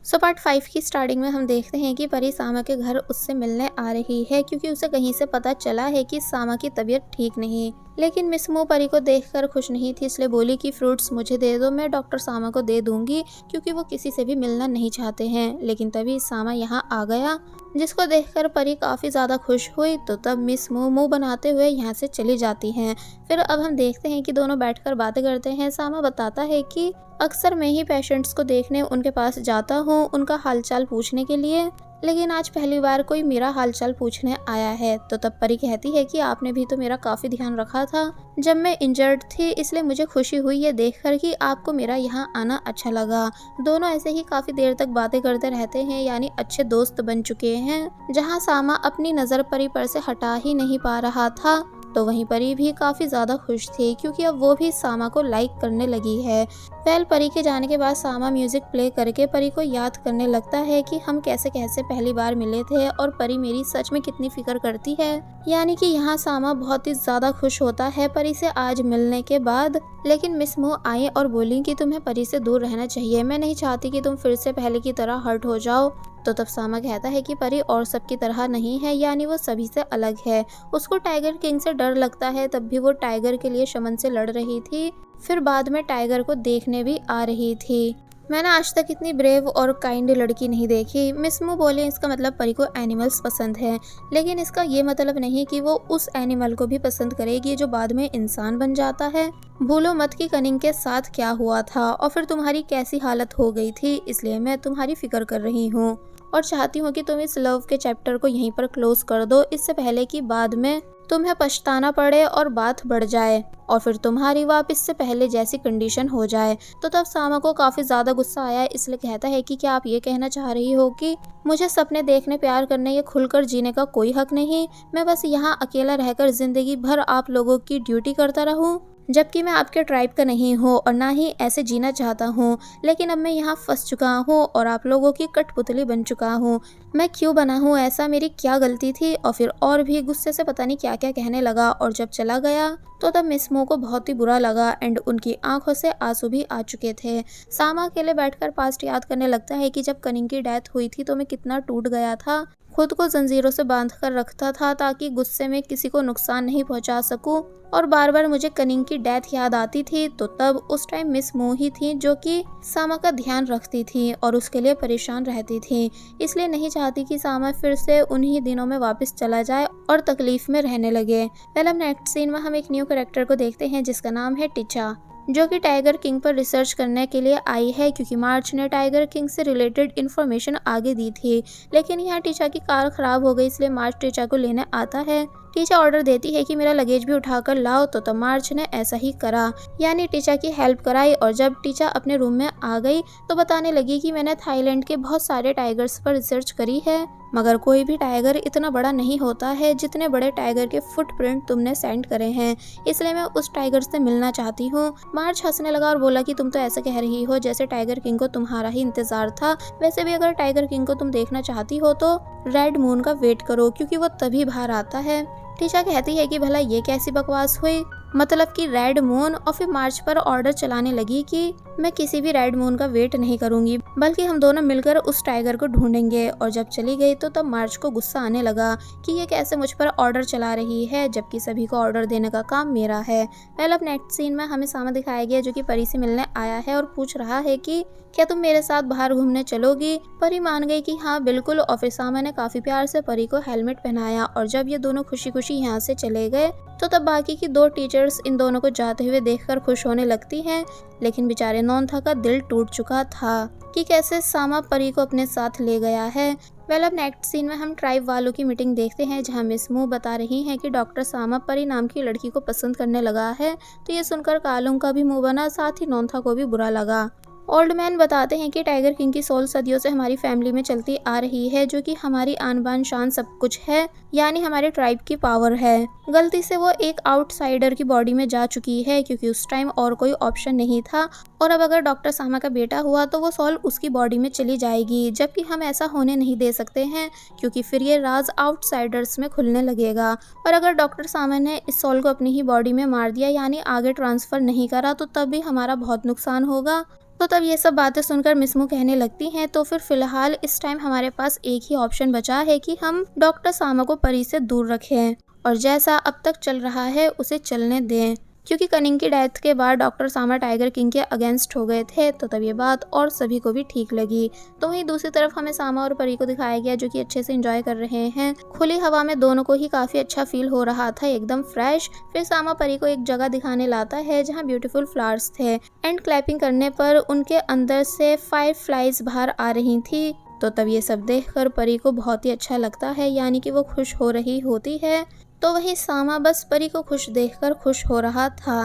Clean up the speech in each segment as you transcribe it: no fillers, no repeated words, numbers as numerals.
Part 5 की starting में हम देखते हैं कि परी सामा के घर उससे मिलने आ रही है क्योंकि उसे कहीं से पता चला है कि सामा की तबीयत ठीक नहीं। लेकिन मिस मू परी को देखकर खुश नहीं थी, इसलिए बोली कि फ्रूट्स मुझे दे दो, मैं डॉक्टर सामा को दे दूंगी क्योंकि वो किसी से भी मिलना नहीं चाहते हैं। लेकिन तभी सामा यहाँ आ गया, जिसको देखकर परी काफ़ी ज़्यादा खुश हुई। तो तब मिस मू मुंह बनाते हुए यहाँ से चली जाती हैं। फिर अब हम देखते हैं कि दोनों बैठकर बातें करते हैं। सामा बताता है कि अक्सर मैं ही पेशेंट्स को देखने उनके पास जाता हूँ, उनका हालचाल पूछने के लिए, लेकिन आज पहली बार कोई मेरा हालचाल पूछने आया है। तो तब परी कहती है कि आपने भी तो मेरा काफ़ी ध्यान रखा था जब मैं इंजर्ड थी, इसलिए मुझे खुशी हुई ये देखकर कि आपको मेरा यहाँ आना अच्छा लगा। दोनों ऐसे ही काफ़ी देर तक बातें करते रहते हैं, यानी अच्छे दोस्त बन चुके हैं। जहाँ सामा अपनी नज़र परी पर से हटा ही नहीं पा रहा था, तो वहीं परी भी काफ़ी ज़्यादा खुश थी क्योंकि अब वो भी सामा को लाइक करने लगी है। परी के जाने के बाद सामा म्यूजिक प्ले करके परी को याद करने लगता है कि हम कैसे कैसे पहली बार मिले थे और परी मेरी सच में कितनी फिक्र करती है। यानी कि यहाँ सामा बहुत ही ज़्यादा खुश होता है परी से आज मिलने के बाद। लेकिन मिस मो आई और बोली कि तुम्हें परी से दूर रहना चाहिए, मैं नहीं चाहती कि तुम फिर से पहले की तरह हर्ट हो जाओ। तो तब सामा कहता है कि परी और सबकी तरह नहीं है, यानी वो सभी से अलग है। उसको टाइगर किंग से डर लगता है, तब भी वो टाइगर के लिए शमन से लड़ रही थी, फिर बाद में टाइगर को देखने भी आ रही थी। मैंने आज तक इतनी ब्रेव और काइंड लड़की नहीं देखी। मिस मू बोले इसका मतलब परी को एनिमल्स पसंद है, लेकिन इसका ये मतलब नहीं कि वो उस एनिमल को भी पसंद करेगी जो बाद में इंसान बन जाता है। भूलो मत कि कनिंग के साथ क्या हुआ था और फिर तुम्हारी कैसी हालत हो गई थी, इसलिए मैं तुम्हारी फिक्र कर रही हूँ और चाहती हूँ कि तुम इस लव के चैप्टर को यहीं पर क्लोज कर दो, इससे पहले कि बाद में तुम्हें पछताना पड़े और बात बढ़ जाए और फिर तुम्हारी वापस से पहले जैसी कंडीशन हो जाए। तो तब सामा को काफ़ी ज़्यादा गुस्सा आया, इसलिए कहता है कि क्या आप ये कहना चाह रही हो कि मुझे सपने देखने, प्यार करने या खुलकर जीने का कोई हक नहीं? मैं बस यहाँ अकेला रहकर ज़िंदगी भर आप लोगों की ड्यूटी करता रहूँ, जबकि मैं आपके ट्राइब का नहीं हूँ और ना ही ऐसे जीना चाहता हूँ। लेकिन अब मैं यहाँ फंस चुका हूँ और आप लोगों की कठपुतली बन चुका हूँ। मैं क्यों बना हूँ ऐसा, मेरी क्या गलती थी? और फिर और भी गुस्से से पता नहीं क्या क्या कहने लगा और जब चला गया तो तब मिस मो को बहुत ही बुरा लगा एंड उनकी आंखों से आंसू भी आ चुके थे। सामा अकेले बैठकर पास्ट याद करने लगता है कि जब कनिंग की डेथ हुई थी तो मैं कितना टूट गया था, खुद को जंजीरों से बांध कर रखता था ताकि गुस्से में किसी को नुकसान नहीं पहुंचा सकूं, और बार बार मुझे कनिंग की डेथ याद आती थी। तो तब उस टाइम मिस मो ही थी जो कि सामा का ध्यान रखती थी और उसके लिए परेशान रहती थी, इसलिए नहीं चाहती कि सामा फिर से उन्हीं दिनों में वापस चला जाए और तकलीफ में रहने लगे। अब नेक्स्ट सीन में हम एक न्यू कैरेक्टर को देखते हैं जिसका नाम है टिचा, जो कि टाइगर किंग पर रिसर्च करने के लिए आई है क्योंकि मार्च ने टाइगर किंग से रिलेटेड इन्फॉर्मेशन आगे दी थी। लेकिन यहाँ टीचा की कार खराब हो गई, इसलिए मार्च टीचा को लेने आता है। टीचा ऑर्डर देती है कि मेरा लगेज भी उठाकर लाओ, तो तब मार्च ने ऐसा ही करा, यानी टीचा की हेल्प कराई। और जब टीचा अपने रूम में आ गई तो बताने लगी कि मैंने थाईलैंड के बहुत सारे टाइगर्स पर रिसर्च करी है, मगर कोई भी टाइगर इतना बड़ा नहीं होता है जितने बड़े टाइगर के फुटप्रिंट तुमने सेंड करे हैं, इसलिए मैं उस टाइगर से मिलना चाहती हूँ। मार्च हंसने लगा और बोला कि तुम तो ऐसा कह रही हो जैसे टाइगर किंग को तुम्हारा ही इंतजार था। वैसे भी अगर टाइगर किंग को तुम देखना चाहती हो तो रेड मून का वेट करो क्योंकि वो तभी बाहर आता है। टीचा कहती है कि भला ये कैसी बकवास हुई, मतलब कि रेड मून? और फिर मार्च पर ऑर्डर चलाने लगी कि मैं किसी भी रेड मून का वेट नहीं करूंगी, बल्कि हम दोनों मिलकर उस टाइगर को ढूंढेंगे। और जब चली गई तो तब मार्च को गुस्सा आने लगा कि ये कैसे मुझ पर ऑर्डर चला रही है, जबकि सभी को ऑर्डर देने का काम मेरा है। अब नेक्स्ट सीन में हमें सामा दिखाया गया जो कि परी से मिलने आया है और पूछ रहा है कि क्या तुम मेरे साथ बाहर घूमने चलोगी? परी मान गई कि हाँ बिल्कुल, और फिर सामा ने काफी प्यार से परी को हेलमेट पहनाया। और जब ये दोनों खुशी खुशी यहाँ से चले गए तो तब बाकी की दो टीचर्स इन दोनों को जाते हुए देखकर खुश होने लगती हैं, लेकिन बेचारे नोंथा का दिल टूट चुका था कि कैसे सामा परी को अपने साथ ले गया है। अब नेक्स्ट सीन में हम ट्राइब वालों की मीटिंग देखते हैं जहां मिस मू बता रही हैं कि डॉक्टर सामा परी नाम की लड़की को पसंद करने लगा है। तो ये सुनकर कालुंग का भी मुंह बना, साथ ही नोंथा को भी बुरा लगा। ओल्ड मैन बताते हैं कि टाइगर किंग की सोल सदियों से हमारी फैमिली में चलती आ रही है, जो कि हमारी आन बान शान सब कुछ है, यानी हमारे ट्राइब की पावर है। गलती से वो एक आउटसाइडर की बॉडी में जा चुकी है क्योंकि उस टाइम और कोई ऑप्शन नहीं था, और अब अगर डॉक्टर सामा का बेटा हुआ तो वो सोल उसकी बॉडी में चली जाएगी, जबकि हम ऐसा होने नहीं दे सकते हैं क्योंकि फिर ये राज आउटसाइडर्स में खुलने लगेगा। और अगर डॉक्टर सामा ने इस सोल को अपनी ही बॉडी में मार दिया, यानी आगे ट्रांसफर नहीं करा, तो तब भी हमारा बहुत नुकसान होगा। तो तब ये सब बातें सुनकर मिसमू कहने लगती हैं, तो फिर फिलहाल इस टाइम हमारे पास एक ही ऑप्शन बचा है कि हम डॉक्टर सामा को परी से दूर रखें और जैसा अब तक चल रहा है उसे चलने दें, क्योंकि कनिंग की डेथ के बाद डॉक्टर सामा टाइगर किंग के अगेंस्ट हो गए थे। तो तब ये बात और सभी को भी ठीक लगी। तो वहीं दूसरी तरफ हमें सामा और परी को दिखाया गया जो कि अच्छे से एंजॉय कर रहे हैं। खुली हवा में दोनों को ही काफी अच्छा फील हो रहा था, एकदम फ्रेश। फिर सामा परी को एक जगह दिखाने लाता है जहाँ ब्यूटीफुल फ्लावर्स थे एंड क्लैपिंग करने पर उनके अंदर से फायरफ्लाइज बाहर आ रही थी। तो तब ये सब देखकर परी को बहुत ही अच्छा लगता है, यानी कि वो खुश हो रही होती है। तो वही सामा बस परी को खुश देखकर खुश हो रहा था।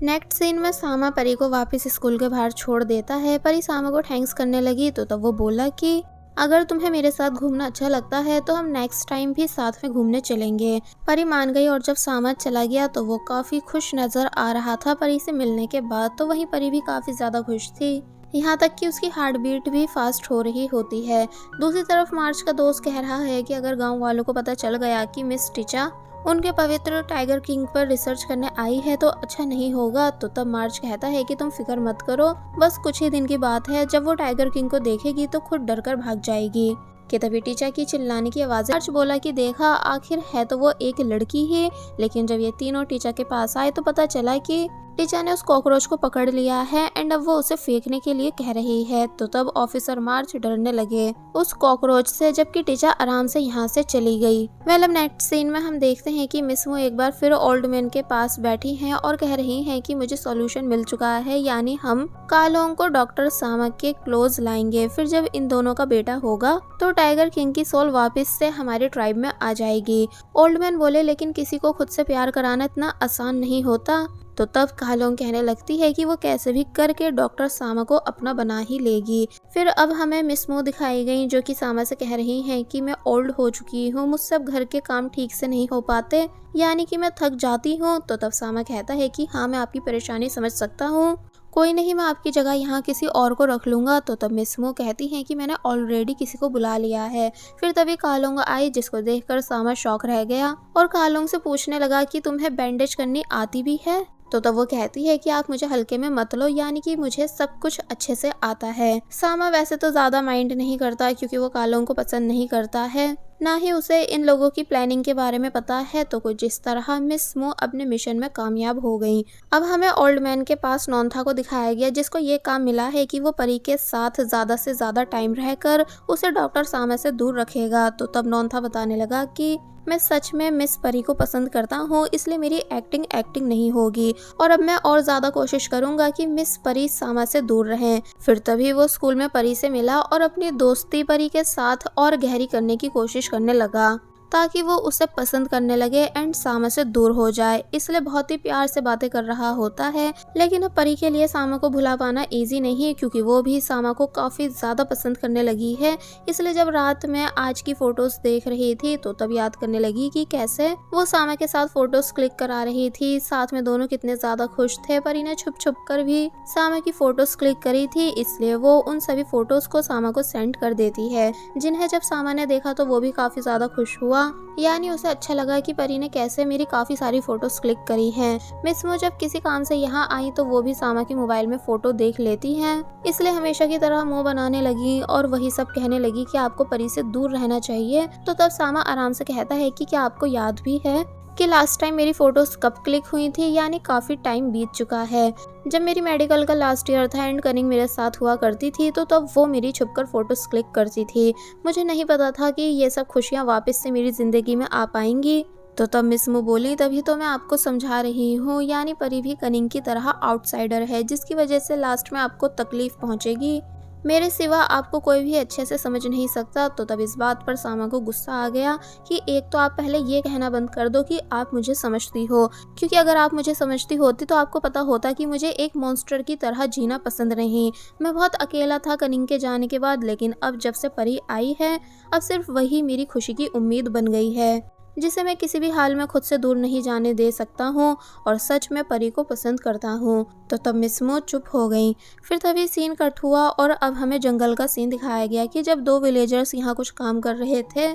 नेक्स्ट सीन में सामा परी को वापस स्कूल के बाहर छोड़ देता है। परी सामा को थैंक्स करने लगी तो तब वो बोला कि अगर तुम्हें मेरे साथ घूमना अच्छा लगता है तो हम नेक्स्ट टाइम भी साथ में घूमने चलेंगे। परी मान गई और जब सामा चला गया तो वो काफी खुश नजर आ रहा था परी से मिलने के बाद। तो वहीं परी भी काफी ज्यादा खुश थी, यहाँ तक कि उसकी हार्ट बीट भी फास्ट हो रही होती है। दूसरी तरफ मार्च का दोस्त कह रहा है कि अगर गांव वालों को पता चल गया कि मिस टीचा उनके पवित्र टाइगर किंग पर रिसर्च करने आई है तो अच्छा नहीं होगा। तो तब मार्च कहता है कि तुम फिक्र मत करो, बस कुछ ही दिन की बात है, जब वो टाइगर किंग को देखेगी तो खुद डर कर भाग जाएगी। कि तभी टीचा की चिल्लाने की आवाज़ मार्च बोला कि देखा आखिर है तो वो एक लड़की ही। लेकिन जब ये तीनों टीचा के पास आए तो पता चला कि टीचा ने उस कॉकरोच को पकड़ लिया है एंड अब वो उसे फेंकने के लिए कह रही है। तो तब ऑफिसर मार्च डरने लगे उस कॉकरोच से, जबकि टीचा आराम से यहाँ से चली गई। वेल अब नेक्स्ट सीन में हम देखते हैं कि मिसमू एक बार फिर ओल्ड मैन के पास बैठी हैं और कह रही हैं कि मुझे सॉल्यूशन मिल चुका है, यानी हम कालोंग को डॉक्टर सामा के क्लोज लाएंगे। फिर जब इन दोनों का बेटा होगा तो टाइगर किंग की सोल वापस से हमारे ट्राइब में आ जाएगी। ओल्ड मैन बोले लेकिन किसी को खुद से प्यार कराना इतना आसान नहीं होता। तो तब कालोंग कहने लगती है कि वो कैसे भी करके डॉक्टर सामा को अपना बना ही लेगी। फिर अब हमें मिसमू दिखाई गई जो कि सामा से कह रही हैं कि मैं ओल्ड हो चुकी हूँ, मुझसे अब घर के काम ठीक से नहीं हो पाते, यानी कि मैं थक जाती हूँ। तो तब सामा कहता है कि हाँ मैं आपकी परेशानी समझ सकता हूँ, कोई नहीं मैं आपकी जगह यहाँ किसी और को रख लूंगा। तो तब मिसमू कहती हैं कि मैंने ऑलरेडी किसी को बुला लिया है। फिर तभी कालोंग आई जिसको देखकर सामा शॉक रह गया और कालोंग से पूछने लगा कि तुम्हें बैंडेज करनी आती भी है। तो तब वो कहती है कि आप मुझे हल्के में मत लो, यानी कि मुझे सब कुछ अच्छे से आता है। सामा वैसे तो ज्यादा माइंड नहीं करता क्योंकि वो कालोंग को पसंद नहीं करता है, ना ही उसे इन लोगों की प्लानिंग के बारे में पता है। तो कुछ जिस तरह मिसमू अपने मिशन में कामयाब हो गई। अब हमें ओल्ड मैन के पास नॉन्था को दिखाया गया जिसको ये काम मिला है कि वो परी के साथ ज्यादा से ज्यादा टाइम रहकर उसे डॉक्टर सामा से दूर रखेगा। तो तब नॉन्था बताने लगा कि मैं सच में मिस परी को पसंद करता हूँ, इसलिए मेरी एक्टिंग नहीं होगी और अब मैं और ज्यादा कोशिश करूंगा कि मिस परी सामा से दूर रहें। फिर तभी वो स्कूल में परी से मिला और अपनी दोस्ती परी के साथ और गहरी करने की कोशिश करने लगा ताकि वो उसे पसंद करने लगे एंड सामा से दूर हो जाए, इसलिए बहुत ही प्यार से बातें कर रहा होता है। लेकिन अब परी के लिए सामा को भुला पाना इजी नहीं है क्योंकि वो भी सामा को काफी ज्यादा पसंद करने लगी है। इसलिए जब रात में आज की फोटोज देख रही थी तो तब याद करने लगी कि कैसे वो सामा के साथ फोटोज क्लिक करा रही थी, साथ में दोनों कितने ज्यादा खुश थे। परी ने छुप छुप कर भी सामा की फोटोज क्लिक करी थी, इसलिए वो उन सभी फोटोज को सामा को सेंड कर देती है, जिन्हें जब सामा ने देखा तो वो भी काफी ज्यादा खुश हुआ, यानी उसे अच्छा लगा कि परी ने कैसे मेरी काफी सारी फोटोज क्लिक करी हैं। मिसमू जब किसी काम से यहाँ आई तो वो भी सामा की मोबाइल में फोटो देख लेती हैं, इसलिए हमेशा की तरह मुंह बनाने लगी और वही सब कहने लगी कि आपको परी से दूर रहना चाहिए। तो तब सामा आराम से कहता है कि क्या आपको याद भी है कि लास्ट टाइम मेरी फोटोज कब क्लिक हुई थी, यानी काफी टाइम बीत चुका है। जब मेरी मेडिकल का लास्ट ईयर था एंड कनिंग मेरे साथ हुआ करती थी तो तब वो मेरी छुपकर फोटोज क्लिक करती थी, मुझे नहीं पता था कि ये सब खुशियाँ वापस से मेरी जिंदगी में आ पाएंगी। तो तब मिसमू बोली तभी तो मैं आपको समझा रही हूँ, यानी परी भी कनिंग की तरह आउटसाइडर है जिसकी वजह से लास्ट में आपको तकलीफ पहुँचेगी, मेरे सिवा आपको कोई भी अच्छे से समझ नहीं सकता। तो तब इस बात पर सामा को गुस्सा आ गया कि एक तो आप पहले ये कहना बंद कर दो कि आप मुझे समझती हो, क्योंकि अगर आप मुझे समझती होती तो आपको पता होता कि मुझे एक मॉन्स्टर की तरह जीना पसंद नहीं। मैं बहुत अकेला था कनिंग के जाने के बाद, लेकिन अब जब से परी आई है अब सिर्फ वही मेरी खुशी की उम्मीद बन गई है, जिसे मैं किसी भी हाल में खुद से दूर नहीं जाने दे सकता हूँ और सच में परी को पसंद करता हूँ। तो तब मिसमू चुप हो गई। फिर तभी सीन कट हुआ और अब हमें जंगल का सीन दिखाया गया कि जब दो विलेजर्स यहाँ कुछ काम कर रहे थे,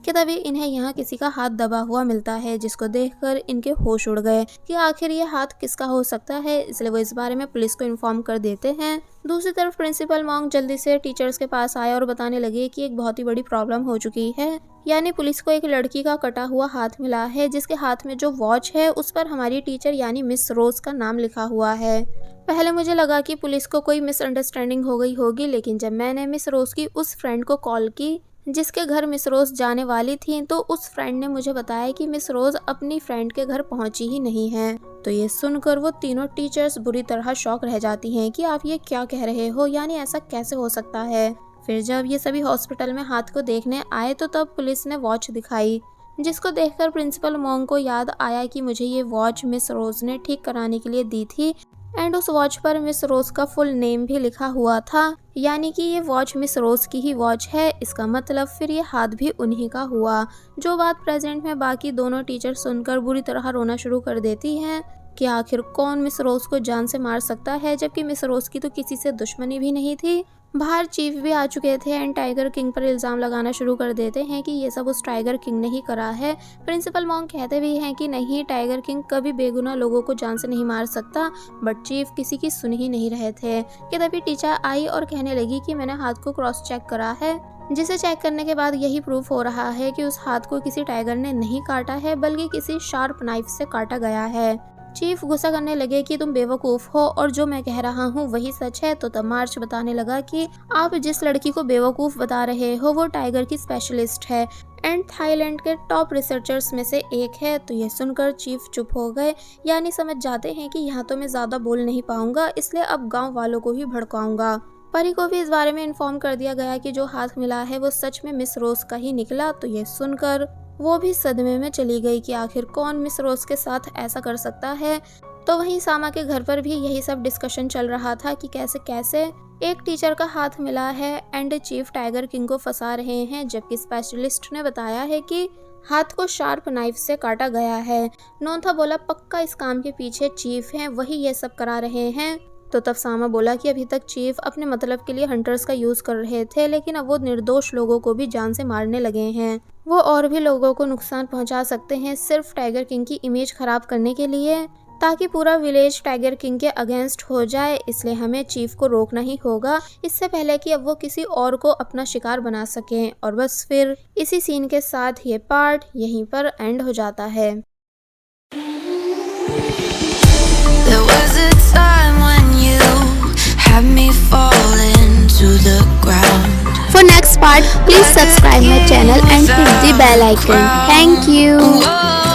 कि तभी इन्हें यहाँ किसी का हाथ दबा हुआ मिलता है, जिसको देखकर इनके होश उड़ गए कि आखिर ये हाथ किसका हो सकता है। इसलिए वो इस बारे में पुलिस को इन्फॉर्म कर देते हैं। दूसरी तरफ प्रिंसिपल मॉन्ग जल्दी से टीचर्स के पास आए और बताने लगे कि एक बहुत ही बड़ी प्रॉब्लम हो चुकी है। यानी पुलिस को एक लड़की का कटा हुआ हाथ मिला है, जिसके हाथ में जो वॉच है उस पर हमारी टीचर यानी मिस रोज का नाम लिखा हुआ है। पहले मुझे लगा कि पुलिस को कोई मिसअंडरस्टैंडिंग हो गई होगी, लेकिन जब मैंने मिस रोज की उस फ्रेंड को कॉल की जिसके घर मिस रोज जाने वाली थी, तो उस फ्रेंड ने मुझे बताया कि मिस रोज अपनी फ्रेंड के घर पहुंची ही नहीं है। तो ये सुनकर वो तीनों टीचर्स बुरी तरह शॉक रह जाती हैं कि आप ये क्या कह रहे हो, यानी ऐसा कैसे हो सकता है। फिर जब ये सभी हॉस्पिटल में हाथ को देखने आए तो तब पुलिस ने वॉच दिखाई, जिसको देखकर प्रिंसिपल मॉन्ग को याद आया कि मुझे ये वॉच मिस रोज ने ठीक कराने के लिए दी थी एंड उस वॉच पर मिस रोज का फुल नेम भी लिखा हुआ था, यानी कि ये वॉच मिस रोज की ही वॉच है। इसका मतलब फिर ये हाथ भी उन्हीं का हुआ। जो बात प्रेजेंट में बाकी दोनों टीचर सुनकर बुरी तरह रोना शुरू कर देती हैं कि आखिर कौन मिस रोज को जान से मार सकता है, जबकि मिस रोज की तो किसी से दुश्मनी भी नहीं थी। बाहर चीफ भी आ चुके थे एंड टाइगर किंग पर इल्ज़ाम लगाना शुरू कर देते हैं कि ये सब उस टाइगर किंग ने ही करा है। प्रिंसिपल मॉन्ग कहते भी हैं कि नहीं, टाइगर किंग कभी बेगुनाह लोगों को जान से नहीं मार सकता, बट चीफ किसी की सुन ही नहीं रहे थे कि तभी टीचर आई और कहने लगी कि मैंने हाथ को क्रॉस चेक करा है, जिसे चेक करने के बाद यही प्रूफ हो रहा है कि उस हाथ को किसी टाइगर ने नहीं काटा है, बल्कि किसी शार्प नाइफ से काटा गया है। चीफ गुस्सा करने लगे कि तुम बेवकूफ़ हो और जो मैं कह रहा हूँ वही सच है। तो तब मार्च बताने लगा कि आप जिस लड़की को बेवकूफ़ बता रहे हो वो टाइगर की स्पेशलिस्ट है एंड थाईलैंड के टॉप रिसर्चर्स में से एक है। तो ये सुनकर चीफ चुप हो गए, यानी समझ जाते हैं कि यहाँ तो मैं ज़्यादा बोल नहीं पाऊंगा, इसलिए अब गाँव वालों को ही भड़काऊंगा। परी को भी इस बारे में इन्फॉर्म कर दिया गया कि जो हाथ मिला है वो सच में मिस रोज का ही निकला। तो ये सुनकर वो भी सदमे में चली गई कि आखिर कौन मिस रोज के साथ ऐसा कर सकता है। तो वहीं सामा के घर पर भी यही सब डिस्कशन चल रहा था कि कैसे कैसे एक टीचर का हाथ मिला है एंड चीफ टाइगर किंग को फंसा रहे हैं, जबकि स्पेशलिस्ट ने बताया है कि हाथ को शार्प नाइफ से काटा गया है। नोंथा बोला पक्का इस काम के पीछे चीफ हैं, वही ये सब करा रहे हैं। तो तब सामा बोला कि अभी तक चीफ अपने मतलब के लिए हंटर्स का यूज कर रहे थे, लेकिन अब वो निर्दोष लोगों को भी जान से मारने लगे हैं। वो और भी लोगों को नुकसान पहुंचा सकते हैं सिर्फ टाइगर किंग की इमेज खराब करने के लिए, ताकि पूरा विलेज टाइगर किंग के अगेंस्ट हो जाए। इसलिए हमें चीफ को रोकना ही होगा, इससे पहले कि अब वो किसी और को अपना शिकार बना सकें। और बस फिर इसी सीन के साथ ये पार्ट यहीं पर एंड हो जाता है। There was a time when you had me falling to the ground. For next part, please subscribe my channel and hit the bell icon. Thank you. Whoa.